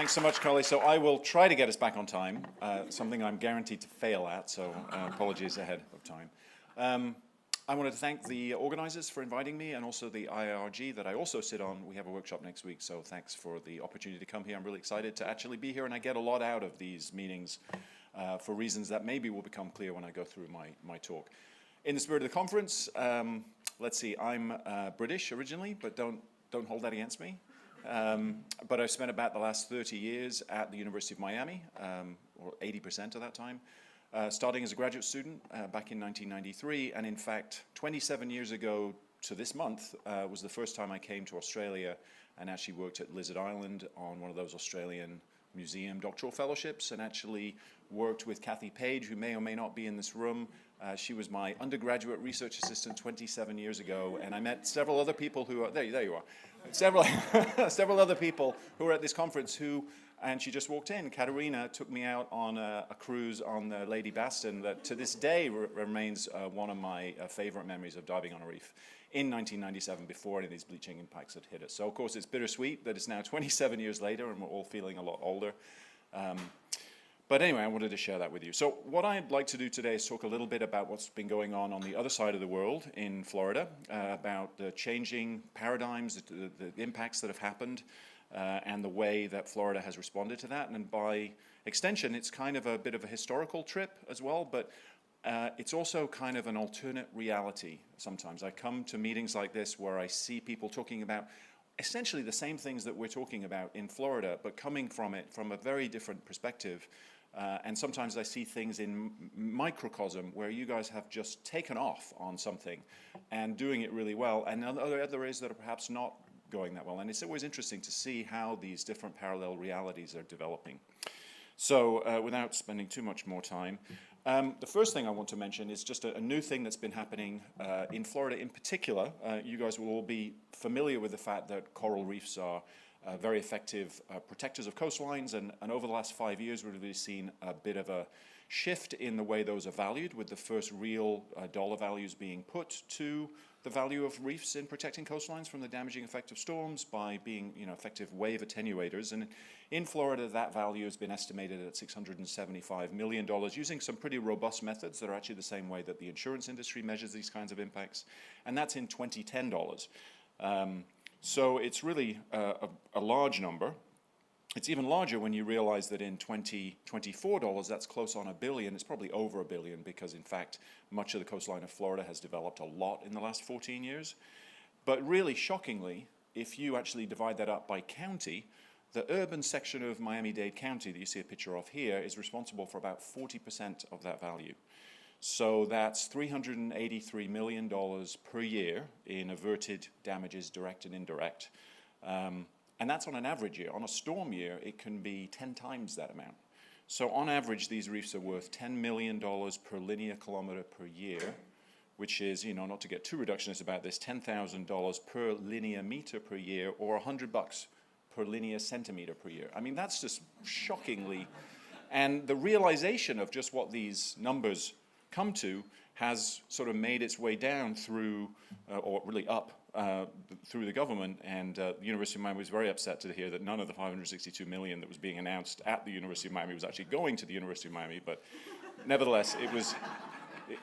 Thanks so much, Carly. So I will try to get us back on time, something I'm guaranteed to fail at, so apologies ahead of time. I wanted to thank the organizers for inviting me, and also the IRG that I also sit on. We have a workshop next week, so thanks for the opportunity to come here. I'm really excited to actually be here, and I get a lot out of these meetings for reasons that maybe will become clear when I go through my talk. In the spirit of the conference, let's see, I'm British originally, but don't hold that against me. But I've spent about the last 30 years at the University of Miami, or 80% of that time, starting as a graduate student back in 1993, and in fact 27 years ago to this month was the first time I came to Australia and actually worked at Lizard Island on one of those Australian museum doctoral fellowships, and actually worked with Kathy Page, who may or may not be in this room. She was my undergraduate research assistant 27 years ago, and I met several other people who are, there you are, several other people who were at this conference and she just walked in. Katerina took me out on a cruise on the Lady Baston that to this day remains one of my favorite memories of diving on a reef in 1997, before any of these bleaching impacts had hit us. So of course it's bittersweet that it's now 27 years later and we're all feeling a lot older. But anyway, I wanted to share that with you. So what I'd like to do today is talk a little bit about what's been going on the other side of the world in Florida, about the changing paradigms, the impacts that have happened, and the way that Florida has responded to that. And by extension, it's kind of a bit of a historical trip as well, but it's also kind of an alternate reality sometimes. I come to meetings like this where I see people talking about essentially the same things that we're talking about in Florida, but coming from it from a very different perspective. And sometimes I see things in microcosm where you guys have just taken off on something and doing it really well, and other areas that are perhaps not going that well. And it's always interesting to see how these different parallel realities are developing. So without spending too much more time, the first thing I want to mention is just a new thing that's been happening in Florida in particular. You guys will all be familiar with the fact that coral reefs are very effective protectors of coastlines, and over the last 5 years we've really seen a bit of a shift in the way those are valued, with the first real dollar values being put to the value of reefs in protecting coastlines from the damaging effect of storms by being, effective wave attenuators. And in Florida, that value has been estimated at $675 million, using some pretty robust methods that are actually the same way that the insurance industry measures these kinds of impacts, and that's in 2010 dollars. So it's really a large number. It's even larger when you realize that in 2024 dollars, that's close on $1 billion. It's probably over $1 billion because, in fact, much of the coastline of Florida has developed a lot in the last 14 years. But really shockingly, if you actually divide that up by county, the urban section of Miami-Dade County that you see a picture of here is responsible for about 40% of that value. So that's $383 million per year in averted damages, direct and indirect. And that's on an average year. On a storm year, it can be 10 times that amount. So on average, these reefs are worth $10 million per linear kilometer per year, which is, not to get too reductionist about this, $10,000 per linear meter per year, or $100 per linear centimeter per year. I mean, that's just shockingly, and the realization of just what these numbers come to has sort of made its way down through, or really up, through the government, and the University of Miami was very upset to hear that none of the $562 million that was being announced at the University of Miami was actually going to the University of Miami, but nevertheless,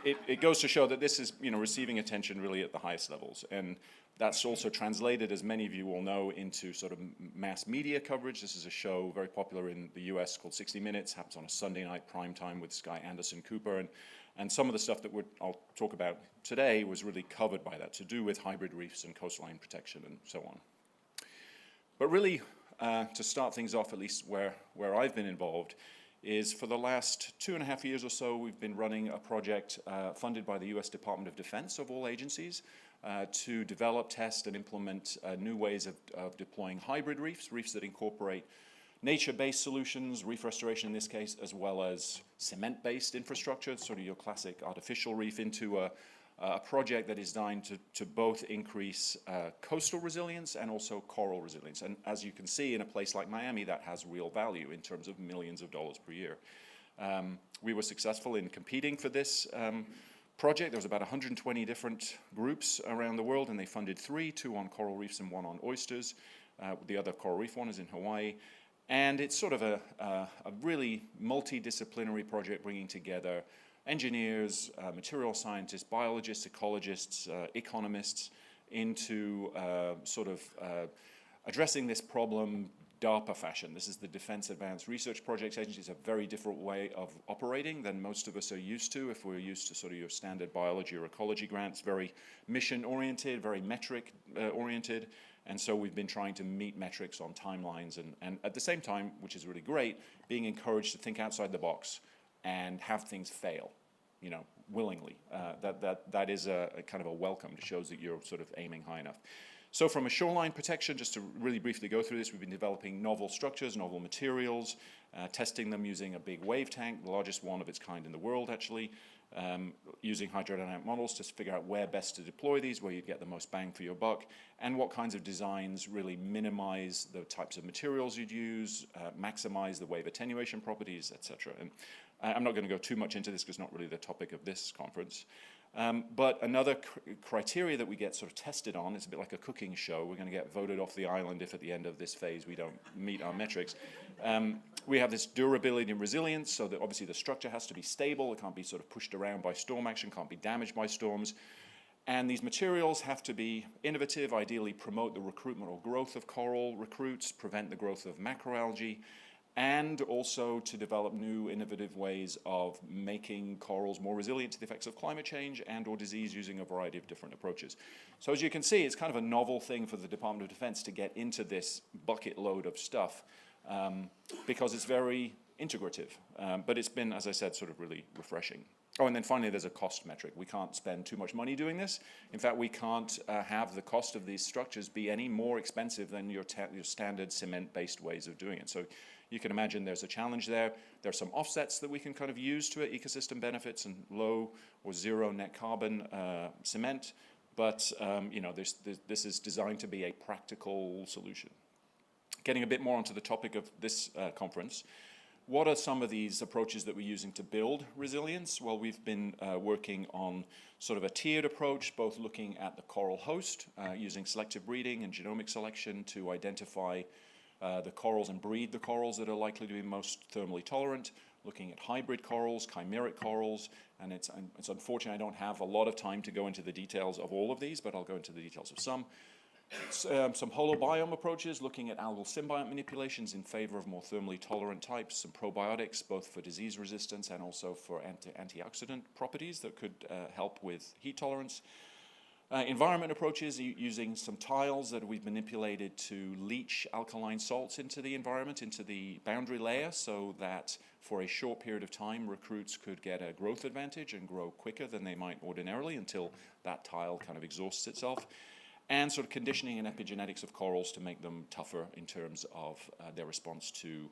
it goes to show that this is, receiving attention really at the highest levels, and that's also translated, as many of you will know, into sort of mass media coverage. This is a show very popular in the US called 60 Minutes, happens on a Sunday night prime time with this guy Anderson Cooper, and some of the stuff that I'll talk about today was really covered by that, to do with hybrid reefs and coastline protection and so on. But really, to start things off, at least where I've been involved, is for the last 2.5 years or so, we've been running a project funded by the US Department of Defense, of all agencies, to develop, test, and implement new ways of deploying hybrid reefs, reefs that incorporate nature-based solutions, reef restoration in this case, as well as cement-based infrastructure, sort of your classic artificial reef, into a project that is designed to both increase coastal resilience and also coral resilience. And as you can see, in a place like Miami, that has real value in terms of millions of dollars per year. We were successful in competing for this project. There was about 120 different groups around the world, and they funded 3, 2 on coral reefs and 1 on oysters. The other coral reef one is in Hawaii. And it's sort of a really multidisciplinary project bringing together engineers, material scientists, biologists, ecologists, economists into addressing this problem DARPA fashion. This is the Defense Advanced Research Projects Agency. It's a very different way of operating than most of us are used to. If we're used to sort of your standard biology or ecology grants, very mission-oriented, very metric-oriented. And so we've been trying to meet metrics on timelines and at the same time, which is really great, being encouraged to think outside the box and have things fail, you know, willingly. That is a kind of a welcome. It shows that you're sort of aiming high enough. So from a shoreline protection, just to really briefly go through this, we've been developing novel structures, novel materials, testing them using a big wave tank, the largest one of its kind in the world actually, using hydrodynamic models to figure out where best to deploy these, where you get the most bang for your buck, and what kinds of designs really minimize the types of materials you'd use, maximize the wave attenuation properties, etc. And I'm not going to go too much into this because it's not really the topic of this conference. But another criteria that we get sort of tested on, it's a bit like a cooking show. We're going to get voted off the island if at the end of this phase we don't meet our metrics. We have this durability and resilience, so that obviously the structure has to be stable. It can't be sort of pushed around by storm action, can't be damaged by storms. And these materials have to be innovative, ideally promote the recruitment or growth of coral recruits, prevent the growth of macroalgae, and also to develop new innovative ways of making corals more resilient to the effects of climate change and or disease using a variety of different approaches. So as you can see, it's kind of a novel thing for the Department of Defense to get into this bucket load of stuff because it's very integrative. But it's been, as I said, sort of really refreshing. Oh, and then finally, there's a cost metric. We can't spend too much money doing this. In fact, we can't have the cost of these structures be any more expensive than your standard cement-based ways of doing it. So you can imagine there's a challenge there. There are some offsets that we can kind of use to it, ecosystem benefits and low or zero net carbon cement. But you know, this is designed to be a practical solution. Getting a bit more onto the topic of this conference, what are some of these approaches that we're using to build resilience? Well, we've been working on sort of a tiered approach, both looking at the coral host, using selective breeding and genomic selection to identify the corals and breed the corals that are likely to be most thermally tolerant, looking at hybrid corals, chimeric corals, and it's unfortunate I don't have a lot of time to go into the details of all of these, but I'll go into the details of some. Some holobiont approaches, looking at algal symbiont manipulations in favor of more thermally tolerant types, some probiotics, both for disease resistance and also for antioxidant properties that could help with heat tolerance. Environment approaches using some tiles that we've manipulated to leach alkaline salts into the environment, into the boundary layer, so that for a short period of time recruits could get a growth advantage and grow quicker than they might ordinarily until that tile kind of exhausts itself. And sort of conditioning and epigenetics of corals to make them tougher in terms of their response to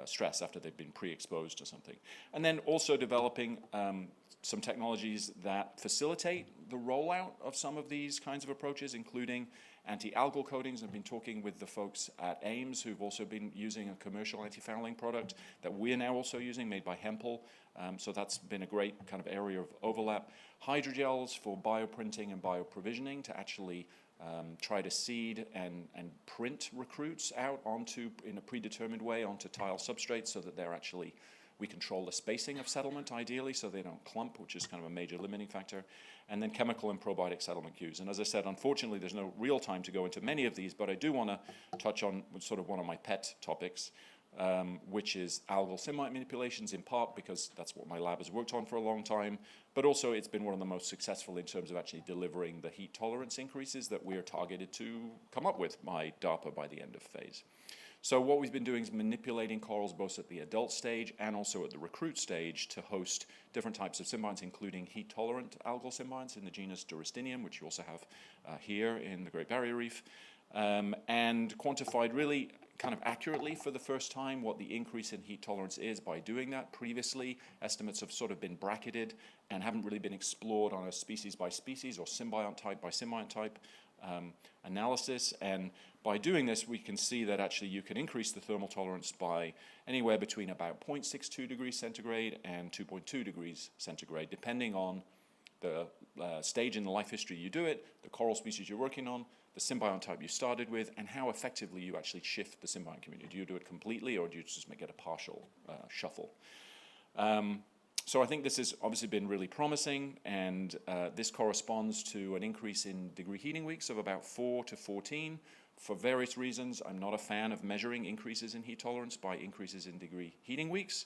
stress after they've been pre-exposed to something. And then also developing some technologies that facilitate the rollout of some of these kinds of approaches, including anti-algal coatings. I've been talking with the folks at Ames who've also been using a commercial anti-fouling product that we're now also using, made by Hempel. So that's been a great kind of area of overlap. Hydrogels for bioprinting and bioprovisioning to actually try to seed and print recruits out onto, in a predetermined way, onto tile substrates so that they're actually, we control the spacing of settlement ideally so they don't clump, which is kind of a major limiting factor. And then chemical and probiotic settlement cues. And as I said, unfortunately, there's no real time to go into many of these, but I do want to touch on sort of one of my pet topics, which is algal symbiont manipulations, in part because that's what my lab has worked on for a long time, but also it's been one of the most successful in terms of actually delivering the heat tolerance increases that we're targeted to come up with by DARPA by the end of phase. So what we've been doing is manipulating corals both at the adult stage and also at the recruit stage to host different types of symbionts, including heat-tolerant algal symbionts in the genus Duristinium, which you also have here in the Great Barrier Reef, and quantified really kind of accurately for the first time what the increase in heat tolerance is by doing that. Previously, estimates have sort of been bracketed and haven't really been explored on a species by species or symbiont type by symbiont type analysis. And by doing this, we can see that actually you can increase the thermal tolerance by anywhere between about 0.62 degrees centigrade and 2.2 degrees centigrade, depending on the stage in the life history you do it, the coral species you're working on, the symbiont type you started with, and how effectively you actually shift the symbiont community. Do you do it completely, or do you just make it a partial shuffle? So I think this has obviously been really promising, and this corresponds to an increase in degree heating weeks of about 4 to 14. For various reasons, I'm not a fan of measuring increases in heat tolerance by increases in degree heating weeks.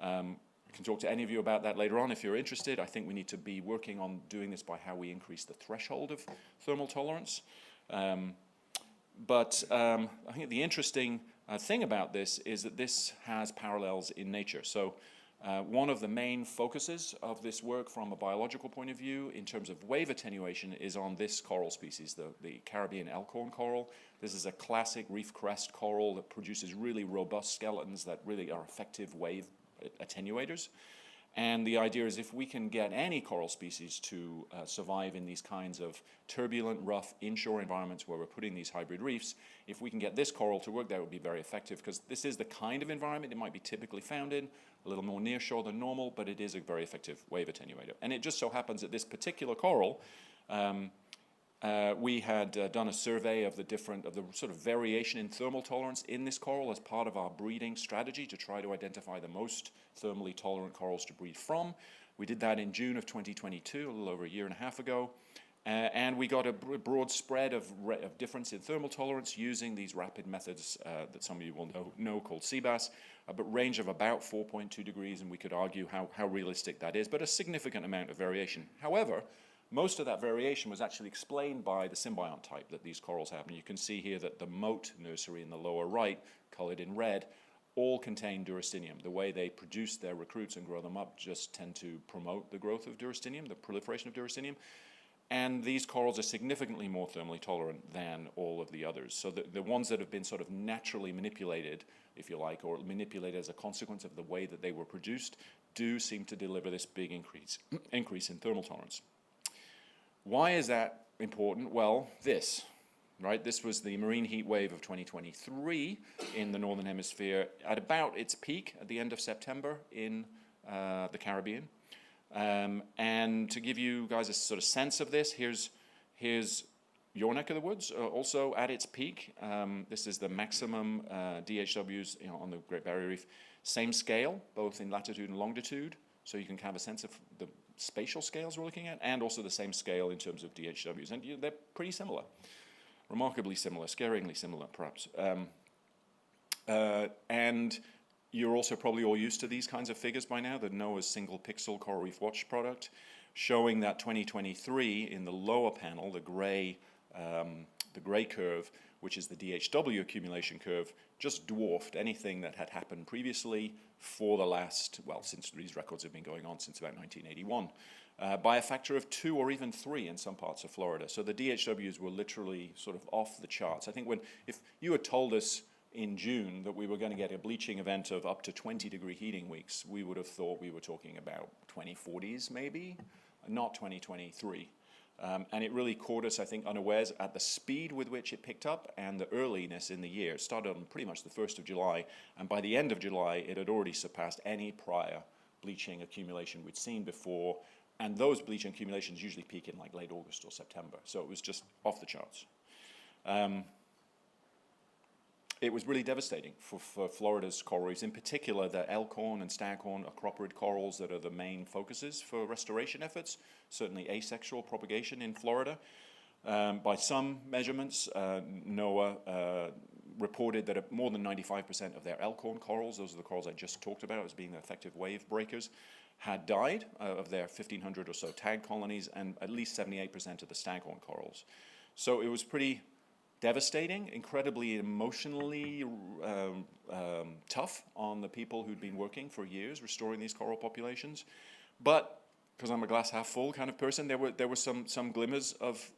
I can talk to any of you about that later on if you're interested. I think we need to be working on doing this by how we increase the threshold of thermal tolerance. But I think the interesting thing about this is that this has parallels in nature. So one of the main focuses of this work from a biological point of view in terms of wave attenuation is on this coral species, the Caribbean elkhorn coral. This is a classic reef crest coral that produces really robust skeletons that really are effective wave attenuators. And the idea is if we can get any coral species to survive in these kinds of turbulent, rough, inshore environments where we're putting these hybrid reefs, if we can get this coral to work, that would be very effective, because this is the kind of environment it might be typically found in, a little more near shore than normal, but it is a very effective wave attenuator. And it just so happens that this particular coral, we had done a survey of the sort of variation in thermal tolerance in this coral as part of our breeding strategy to try to identify the most thermally tolerant corals to breed from. We did that in June of 2022, a little over a year and a half ago, and we got a broad spread of difference in thermal tolerance using these rapid methods that some of you will know called CBAS, but range of about 4.2 degrees, and we could argue how realistic that is, but a significant amount of variation. However, most of that variation was actually explained by the symbiont type that these corals have. And you can see here that the moat nursery in the lower right, colored in red, all contain durastinium. The way they produce their recruits and grow them up just tend to promote the growth of durastinium, the proliferation of durastinium. And these corals are significantly more thermally tolerant than all of the others. So the ones that have been sort of naturally manipulated, if you like, or manipulated as a consequence of the way that they were produced, do seem to deliver this big increase in thermal tolerance. Why is that important? Well, this, right? This was the marine heat wave of 2023 in the Northern Hemisphere at about its peak at the end of September in the Caribbean. And to give you guys a sort of sense of this, here's your neck of the woods, also at its peak. This is the maximum DHWs on the Great Barrier Reef. Same scale, both in latitude and longitude, so you can have a sense of the spatial scales we're looking at, and also the same scale in terms of DHWs. And they're pretty similar, remarkably similar, scaringly similar, perhaps. And you're also probably all used to these kinds of figures by now, the NOAA's Single Pixel Coral Reef Watch product, showing that 2023 in the lower panel, the gray curve, which is the DHW accumulation curve, just dwarfed anything that had happened previously for the last, well, since these records have been going on since about 1981, by a factor of 2 or even 3 in some parts of Florida. So the DHWs were literally sort of off the charts. I think if you had told us in June that we were going to get a bleaching event of up to 20 degree heating weeks, we would have thought we were talking about 2040s maybe, not 2023. And it really caught us, I think, unawares at the speed with which it picked up and the earliness in the year. It started on pretty much the 1st of July, and by the end of July, it had already surpassed any prior bleaching accumulation we'd seen before, and those bleaching accumulations usually peak in like late August or September, so it was just off the charts. It was really devastating for Florida's coral reefs, in particular the elkhorn and staghorn acroporid corals that are the main focuses for restoration efforts, certainly asexual propagation in Florida. By some measurements, NOAA reported that more than 95% of their elkhorn corals, those are the corals I just talked about as being the effective wave breakers, had died of their 1,500 or so tag colonies, and at least 78% of the staghorn corals. So it was pretty devastating, incredibly emotionally tough on the people who'd been working for years restoring these coral populations. But because I'm a glass half full kind of person, there were some glimmers of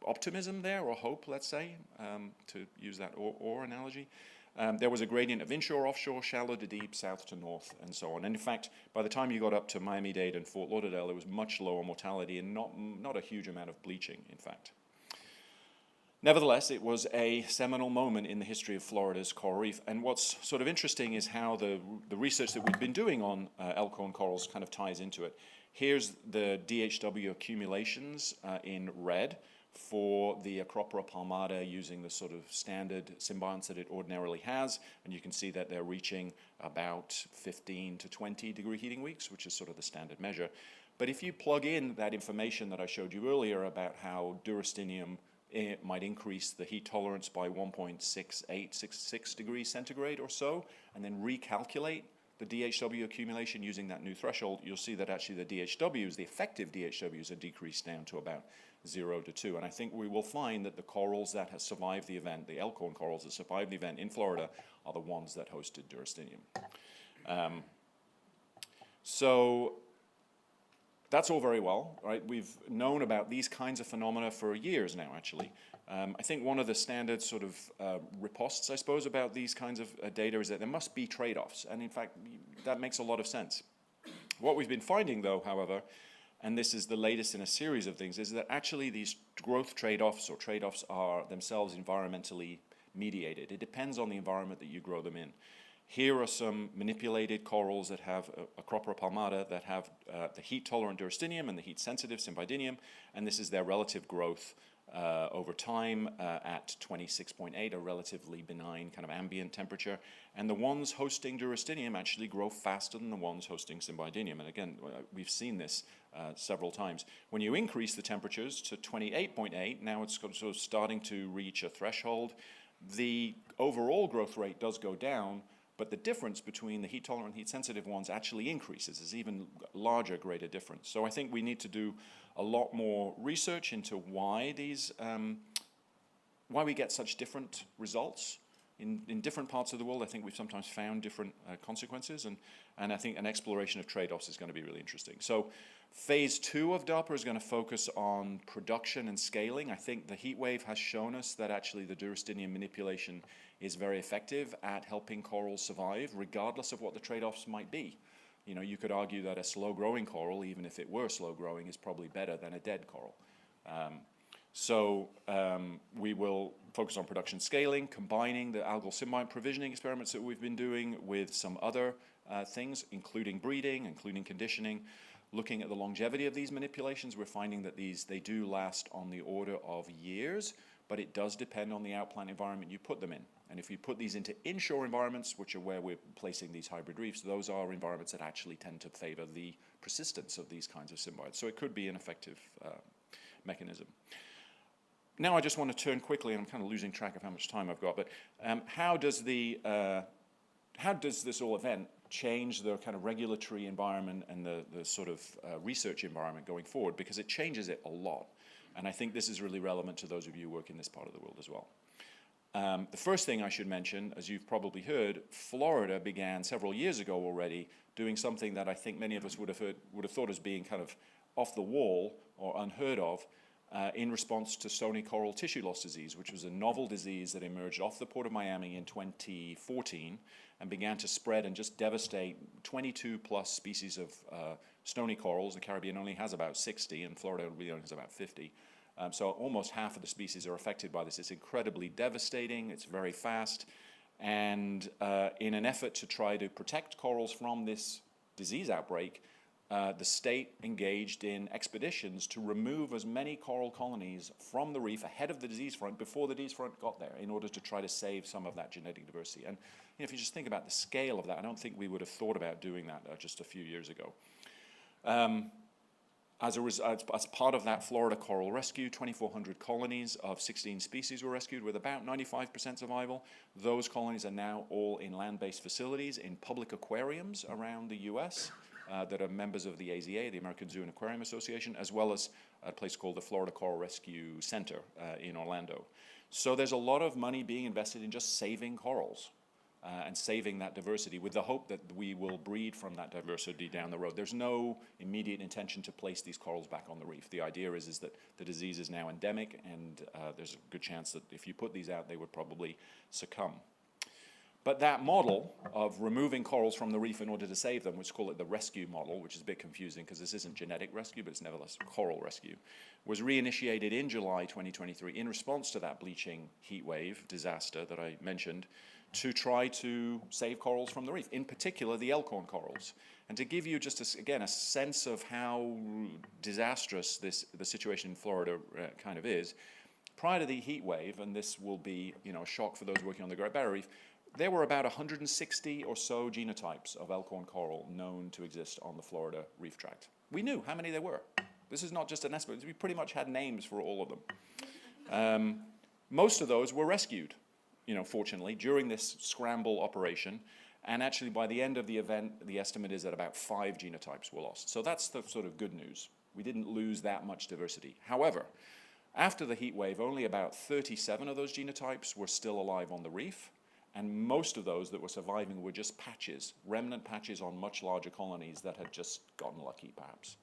optimism there, or hope, let's say, to use that or analogy. There was a gradient of inshore, offshore, shallow to deep, south to north, and so on. And in fact, by the time you got up to Miami-Dade and Fort Lauderdale, there was much lower mortality and not a huge amount of bleaching, in fact. Nevertheless, it was a seminal moment in the history of Florida's coral reef. And what's sort of interesting is how the research that we've been doing on Elkhorn corals kind of ties into it. Here's the DHW accumulations in red for the Acropora palmata using the sort of standard symbionts that it ordinarily has. And you can see that they're reaching about 15 to 20 degree heating weeks, which is sort of the standard measure. But if you plug in that information that I showed you earlier about how Durastinium might increase the heat tolerance by 1.6866 degrees centigrade or so, and then recalculate the DHW accumulation using that new threshold, you'll see that actually the DHWs, the effective DHWs, are decreased down to about 0 to 2. And I think we will find that the corals that have survived the event, the Elkhorn corals that survived the event in Florida, are the ones that hosted Durastinium. So that's all very well, right? We've known about these kinds of phenomena for years now, actually. I think one of the standard sort of ripostes, I suppose, about these kinds of data is that there must be trade-offs, and in fact, that makes a lot of sense. What we've been finding, though, however, and this is the latest in a series of things, is that actually these growth trade-offs or trade-offs are themselves environmentally mediated. It depends on the environment that you grow them in. Here are some manipulated corals that have Acropora palmata that have the heat-tolerant Durastinium and the heat-sensitive Cymbidium, and this is their relative growth over time at 26.8, a relatively benign kind of ambient temperature. And the ones hosting Durastinium actually grow faster than the ones hosting Cymbidium. And again, we've seen this several times. When you increase the temperatures to 28.8, now it's sort of starting to reach a threshold. The overall growth rate does go down, but the difference between the heat-tolerant and heat-sensitive ones actually increases. There's even larger, greater difference. So I think we need to do a lot more research into why these, why we get such different results in different parts of the world. I think we've sometimes found different consequences, and I think an exploration of trade-offs is going to be really interesting. So phase 2 of DARPA is going to focus on production and scaling. I think the heat wave has shown us that actually the Durastinium manipulation is very effective at helping corals survive, regardless of what the trade-offs might be. You know, you could argue that a slow-growing coral, even if it were slow-growing, is probably better than a dead coral. We will focus on production scaling, combining the algal symbiont provisioning experiments that we've been doing with some other things, including breeding, including conditioning. Looking at the longevity of these manipulations, we're finding that they do last on the order of years, but it does depend on the outplant environment you put them in. And if you put these into inshore environments, which are where we're placing these hybrid reefs, those are environments that actually tend to favor the persistence of these kinds of symbionts. So it could be an effective mechanism. Now I just want to turn quickly, and I'm kind of losing track of how much time I've got, but how does this whole event change the kind of regulatory environment and the sort of research environment going forward? Because it changes it a lot. And I think this is really relevant to those of you who work in this part of the world as well. The first thing I should mention, as you've probably heard, Florida began several years ago already doing something that I think many of us would have thought as being kind of off the wall or unheard of in response to stony coral tissue loss disease, which was a novel disease that emerged off the port of Miami in 2014 and began to spread and just devastate 22 plus species of stony corals. The Caribbean only has about 60 and Florida really only has about 50. So almost half of the species are affected by this. It's incredibly devastating, it's very fast, and in an effort to try to protect corals from this disease outbreak, the state engaged in expeditions to remove as many coral colonies from the reef ahead of the disease front before the disease front got there in order to try to save some of that genetic diversity. And if you just think about the scale of that, I don't think we would have thought about doing that just a few years ago. As part of that Florida coral rescue, 2,400 colonies of 16 species were rescued with about 95% survival. Those colonies are now all in land-based facilities in public aquariums around the US that are members of the AZA, the American Zoo and Aquarium Association, as well as a place called the Florida Coral Rescue Center in Orlando. So there's a lot of money being invested in just saving corals. And saving that diversity with the hope that we will breed from that diversity down the road. There's no immediate intention to place these corals back on the reef. The idea is that the disease is now endemic, and there's a good chance that if you put these out, they would probably succumb. But that model of removing corals from the reef in order to save them, which call it the rescue model, which is a bit confusing because this isn't genetic rescue, but it's nevertheless coral rescue, was reinitiated in July 2023 in response to that bleaching heat wave disaster that I mentioned, to try to save corals from the reef, in particular the elkhorn corals. And to give you just, again, a sense of how disastrous the situation in Florida kind of is, prior to the heat wave, and this will be a shock for those working on the Great Barrier Reef, there were about 160 or so genotypes of elkhorn coral known to exist on the Florida reef tract. We knew how many there were. This is not just an estimate. We pretty much had names for all of them. Most of those were rescued, fortunately, during this scramble operation. And actually, by the end of the event, the estimate is that about 5 genotypes were lost. So that's the sort of good news. We didn't lose that much diversity. However, after the heat wave, only about 37 of those genotypes were still alive on the reef. And most of those that were surviving were just patches, remnant patches on much larger colonies that had just gotten lucky, perhaps.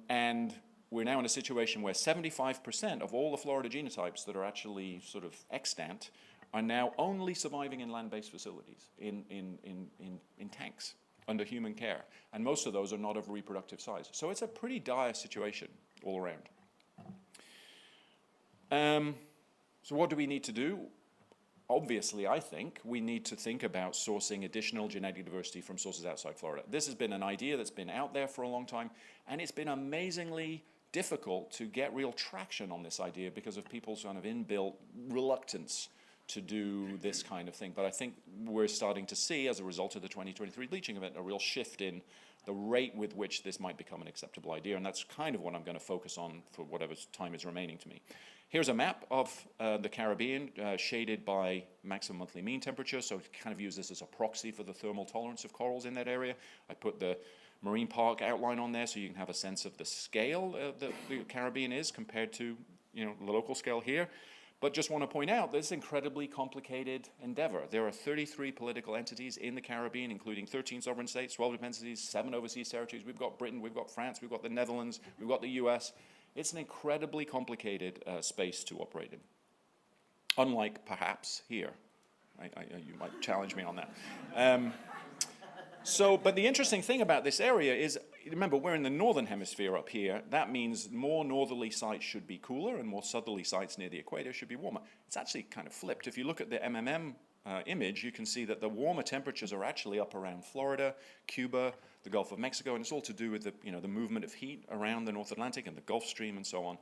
And we're now in a situation where 75% of all the Florida genotypes that are actually sort of extant are now only surviving in land-based facilities, in tanks, under human care. And most of those are not of reproductive size. So it's a pretty dire situation all around. So what do we need to do? Obviously, I think we need to think about sourcing additional genetic diversity from sources outside Florida. This has been an idea that's been out there for a long time, and it's been amazingly difficult to get real traction on this idea because of people's kind of inbuilt reluctance to do this kind of thing. But I think we're starting to see, as a result of the 2023 bleaching event, a real shift in the rate with which this might become an acceptable idea, and that's kind of what I'm going to focus on for whatever time is remaining to me. Here's a map of the Caribbean, shaded by maximum monthly mean temperature, so kind of use this as a proxy for the thermal tolerance of corals in that area. I put the marine park outline on there so you can have a sense of the scale that the Caribbean is compared to the local scale here. But just want to point out this incredibly complicated endeavor. There are 33 political entities in the Caribbean, including 13 sovereign states, 12 dependencies, 7 overseas territories. We've got Britain, we've got France, we've got the Netherlands, we've got the US. It's an incredibly complicated space to operate in. Unlike perhaps here. You might challenge me on that. But the interesting thing about this area is, remember, we're in the northern hemisphere up here. That means more northerly sites should be cooler and more southerly sites near the equator should be warmer. It's actually kind of flipped. If you look at the MMM image, you can see that the warmer temperatures are actually up around Florida, Cuba, the Gulf of Mexico, and it's all to do with the movement of heat around the North Atlantic and the Gulf Stream and so on.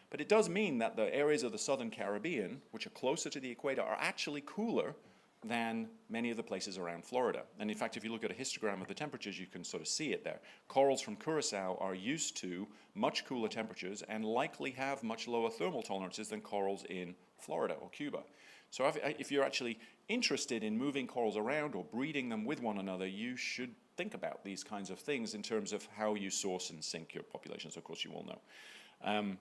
But it does mean that the areas of the southern Caribbean, which are closer to the equator, are actually cooler than many of the places around Florida. And in fact, if you look at a histogram of the temperatures, you can sort of see it there. Corals from Curacao are used to much cooler temperatures and likely have much lower thermal tolerances than corals in Florida or Cuba. So if you're actually interested in moving corals around or breeding them with one another, you should think about these kinds of things in terms of how you source and sink your populations. Of course, you all know.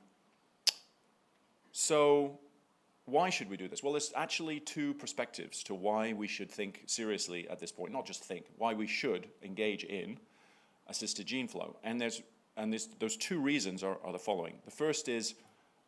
So why should we do this? Well, there's actually 2 perspectives to why we should think seriously at this point, not just think, why we should engage in assisted gene flow. And those 2 reasons are the following. The first is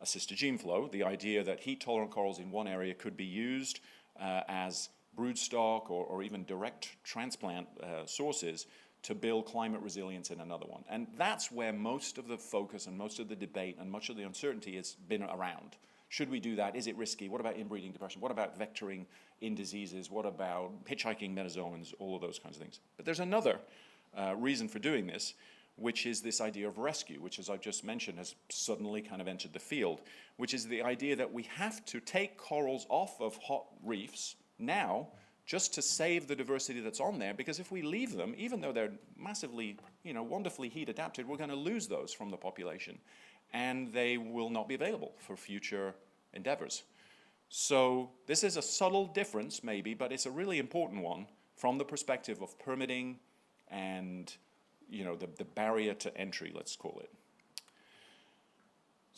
assisted gene flow, the idea that heat-tolerant corals in one area could be used as broodstock or even direct transplant sources to build climate resilience in another one. And that's where most of the focus and most of the debate and much of the uncertainty has been around. Should we do that? Is it risky? What about inbreeding depression? What about vectoring in diseases? What about hitchhiking metazoans? All of those kinds of things. But there's another reason for doing this, which is this idea of rescue, which, as I've just mentioned, has suddenly kind of entered the field, which is the idea that we have to take corals off of hot reefs now just to save the diversity that's on there, because if we leave them, even though they're massively, wonderfully heat adapted, we're going to lose those from the population, and they will not be available for future endeavors. So this is a subtle difference, maybe, but it's a really important one from the perspective of permitting and the barrier to entry, let's call it.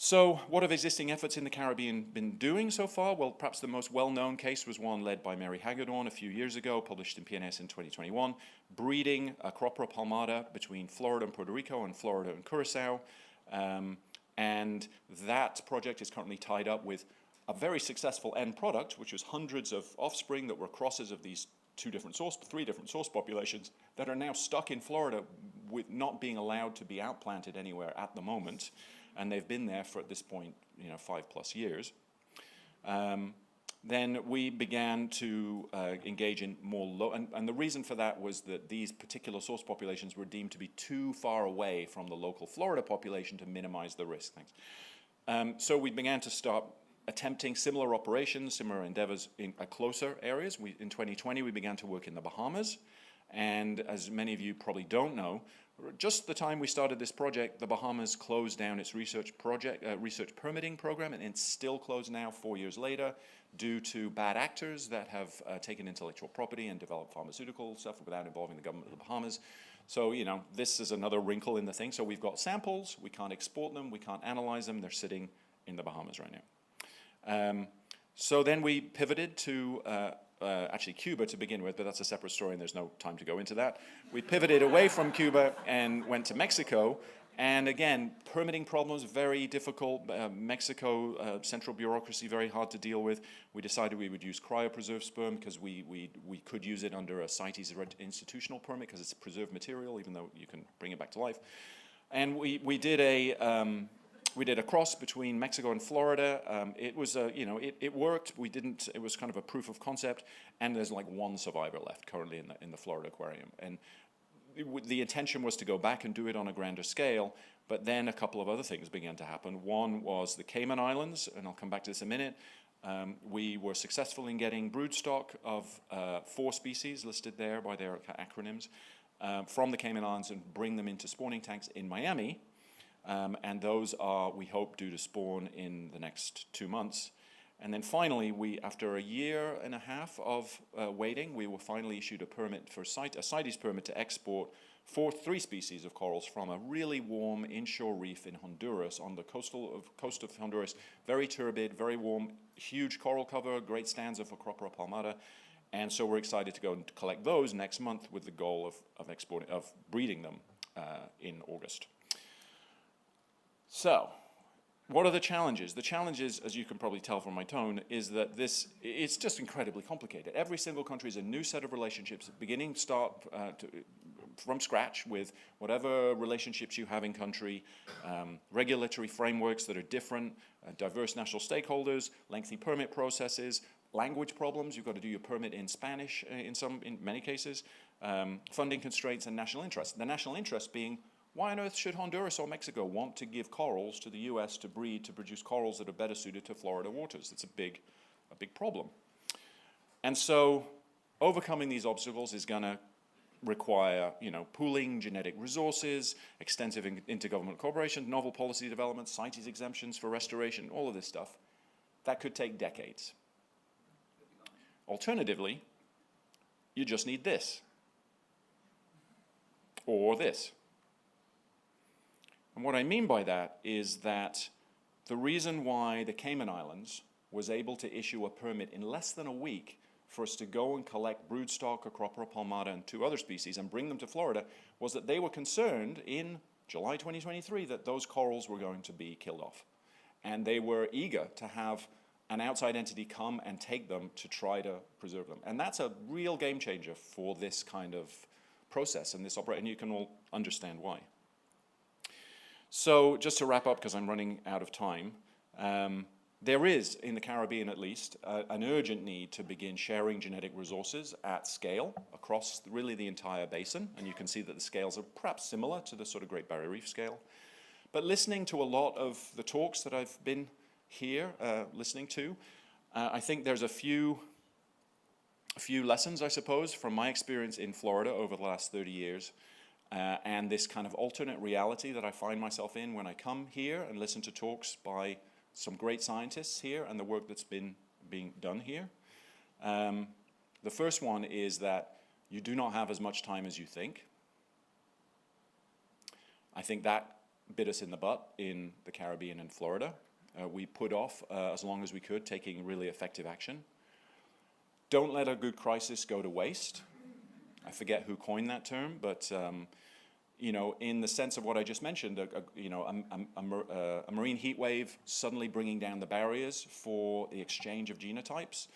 So what have existing efforts in the Caribbean been doing so far? Well, perhaps the most well-known case was one led by Mary Hagedorn a few years ago, published in PNAS in 2021, breeding Acropora palmata between Florida and Puerto Rico and Florida and Curacao. And that project is currently tied up with a very successful end product, which was hundreds of offspring that were crosses of these three different source populations that are now stuck in Florida with not being allowed to be outplanted anywhere at the moment. And they've been there for, at this point, 5+ years. Then we began to engage in more and the reason for that was that these particular source populations were deemed to be too far away from the local Florida population to minimize the risk. So we began to start attempting similar operations, similar endeavors in closer areas. In 2020, we began to work in the Bahamas. And as many of you probably don't know, just the time we started this project, the Bahamas closed down its research permitting program, and it's still closed now 4 years later due to bad actors that have taken intellectual property and developed pharmaceutical stuff without involving the government of the Bahamas. So, this is another wrinkle in the thing. So we've got samples, we can't export them, we can't analyze them, they're sitting in the Bahamas right now. So then we pivoted to actually Cuba to begin with, but that's a separate story and there's no time to go into that. We pivoted away from Cuba and went to Mexico. And again, permitting problems, very difficult. Mexico, central bureaucracy, very hard to deal with. We decided we would use cryopreserved sperm because we could use it under a CITES institutional permit because it's preserved material, even though you can bring it back to life. And we did a cross between Mexico and Florida. It was it worked. It was kind of a proof of concept, and there's like one survivor left currently in the Florida aquarium. And the intention was to go back and do it on a grander scale, but then a couple of other things began to happen. One was the Cayman Islands, and I'll come back to this in a minute. We were successful in getting broodstock of 4 species listed there by their acronyms from the Cayman Islands and bring them into spawning tanks in Miami. And those are, we hope, due to spawn in the next 2 months. And then finally, after a year and a half of waiting, we were finally issued a permit for a CITES permit to export 3 species of corals from a really warm inshore reef in Honduras, on the coast of Honduras. Very turbid, very warm, huge coral cover, great stands of Acropora palmata. And so we're excited to go and collect those next month with the goal of breeding them in August. So, what are the challenges? The challenges, as you can probably tell from my tone, is that it's just incredibly complicated. Every single country is a new set of relationships, from scratch with whatever relationships you have in country, regulatory frameworks that are different, diverse national stakeholders, lengthy permit processes, language problems. You've got to do your permit in Spanish in many cases, funding constraints, and national interest. The national interest being, why on earth should Honduras or Mexico want to give corals to the US to breed to produce corals that are better suited to Florida waters? It's a big problem. And so overcoming these obstacles is going to require, pooling genetic resources, extensive intergovernmental cooperation, novel policy development, CITES exemptions for restoration, all of this stuff. That could take decades. Alternatively, you just need this or this. And what I mean by that is that the reason why the Cayman Islands was able to issue a permit in less than a week for us to go and collect broodstock, Acropora palmata, and 2 other species and bring them to Florida was that they were concerned in July 2023 that those corals were going to be killed off. And they were eager to have an outside entity come and take them to try to preserve them. And that's a real game changer for this kind of process and this operation, and you can all understand why. So just to wrap up, because I'm running out of time, there is, in the Caribbean at least, an urgent need to begin sharing genetic resources at scale across really the entire basin. And you can see that the scales are perhaps similar to the sort of Great Barrier Reef scale. But listening to a lot of the talks that I've been here listening to, I think there's a few lessons, I suppose, from my experience in Florida over the last 30 years. And this kind of alternate reality that I find myself in when I come here and listen to talks by some great scientists here and the work that's being done here. The first one is that you do not have as much time as you think. I think that bit us in the butt in the Caribbean and Florida. We put off as long as we could taking really effective action. Don't let a good crisis go to waste. I forget who coined that term, but you know, in the sense of what I just mentioned, a marine heat wave suddenly bringing down the barriers for the exchange of genotypes.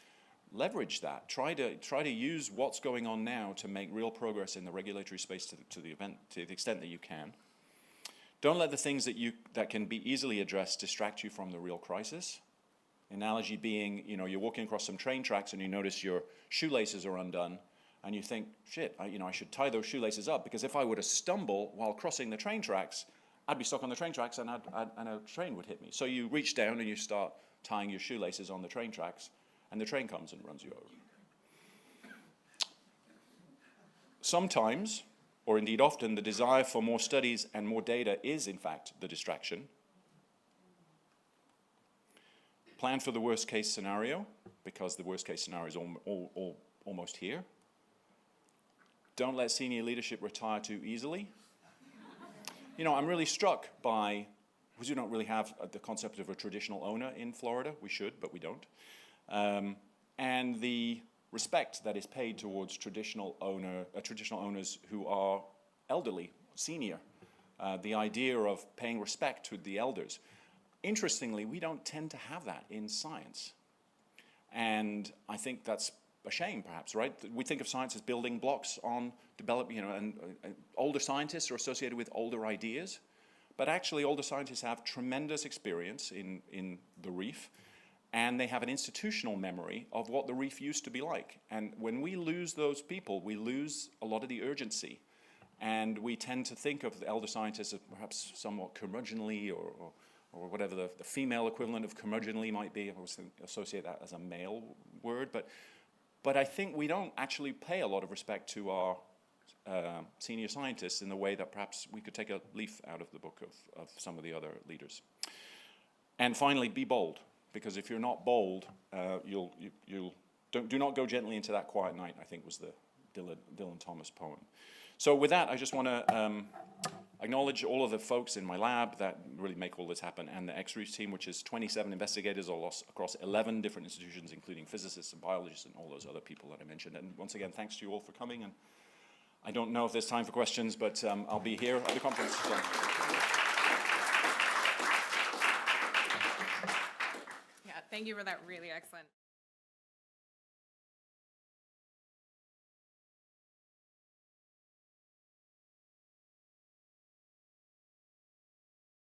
Leverage that. Try to use what's going on now to make real progress in the regulatory space to the extent that you can. Don't let the things that can be easily addressed distract you from the real crisis. Analogy being, you know, you're walking across some train tracks and you notice your shoelaces are undone, and you think, shit, I should tie those shoelaces up, because if I were to stumble while crossing the train tracks, I'd be stuck on the train tracks and a train would hit me. So you reach down and you start tying your shoelaces on the train tracks, and the train comes and runs you over. Sometimes, or indeed often, the desire for more studies and more data is, in fact, the distraction. Plan for the worst case scenario, because the worst case scenario is almost here. Don't let senior leadership retire too easily. You know, I'm really struck by, because we don't really have the concept of a traditional owner in Florida. We should, but we don't. And the respect that is paid towards traditional owners who are elderly, senior. The idea of paying respect to the elders. Interestingly, we don't tend to have that in science. And I think that's a shame, perhaps, right? We think of science as building blocks on development, you know, and older scientists are associated with older ideas. But actually, older scientists have tremendous experience in the reef, and they have an institutional memory of what the reef used to be like. And when we lose those people, we lose a lot of the urgency. And we tend to think of the elder scientists as perhaps somewhat curmudgeonly, or whatever the female equivalent of curmudgeonly might be. I always associate that as a male word. But I think we don't actually pay a lot of respect to our senior scientists in the way that perhaps we could take a leaf out of the book of some of the other leaders. And finally, be bold, because if you're not bold, do not go gently into that quiet night, I think was the Dylan Thomas poem. So with that, I just want to acknowledge all of the folks in my lab that really make all this happen, and the X-Reefs team, which is 27 investigators across 11 different institutions, including physicists and biologists and all those other people that I mentioned. And once again, thanks to you all for coming. And I don't know if there's time for questions, but I'll be here at the conference. So. Yeah, thank you for that really excellent